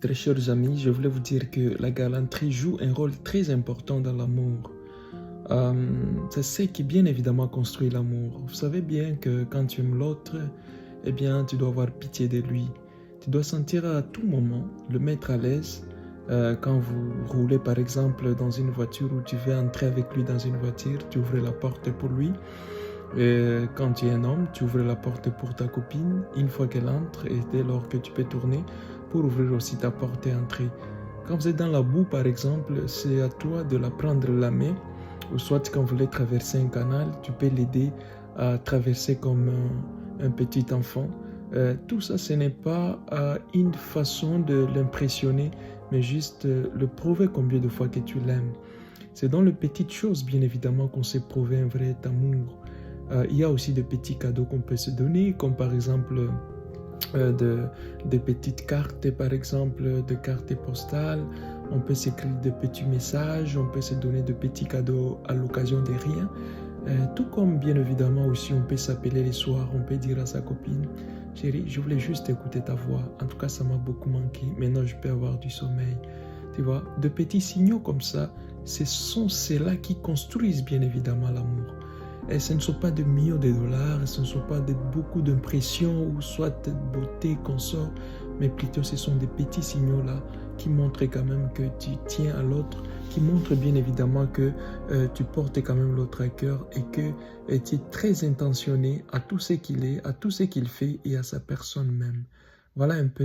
Très chers amis, je voulais vous dire que la galanterie joue un rôle très important dans l'amour. C'est ce qui bien évidemment construit l'amour. Vous savez bien que quand tu aimes l'autre, eh bien tu dois avoir pitié de lui. Tu dois sentir à tout moment le mettre à l'aise. Quand vous roulez par exemple dans une voiture ou tu veux entrer avec lui dans une voiture, tu ouvres la porte pour lui. Et quand tu es un homme, tu ouvres la porte pour ta copine une fois qu'elle entre et dès lors que tu peux tourner pour ouvrir aussi ta porte et entrer. Quand vous êtes dans la boue, par exemple, c'est à toi de la prendre la main, ou soit quand vous voulez traverser un canal, tu peux l'aider à traverser comme un petit enfant. Tout ça, ce n'est pas une façon de l'impressionner, mais juste le prouver combien de fois que tu l'aimes. C'est dans les petites choses, bien évidemment, qu'on sait prouver un vrai amour. Il y a aussi de petits cadeaux qu'on peut se donner, comme par exemple de petites cartes, par exemple, de cartes postales. On peut s'écrire de petits messages, on peut se donner de petits cadeaux à l'occasion de rien. Tout comme, bien évidemment, aussi, on peut s'appeler les soirs, on peut dire à sa copine, chérie, je voulais juste écouter ta voix. En tout cas, ça m'a beaucoup manqué. Maintenant, je peux avoir du sommeil. Tu vois, de petits signaux comme ça, ce sont ceux-là qui construisent, bien évidemment, l'amour. Et ce ne sont pas de millions de dollars, ce ne sont pas beaucoup d'impressions ou soit de beauté qu'on sort, mais plutôt ce sont des petits signaux-là qui montrent quand même que tu tiens à l'autre, qui montrent bien évidemment que tu portes quand même l'autre à cœur et que tu es très intentionné à tout ce qu'il est, à tout ce qu'il fait et à sa personne même. Voilà un peu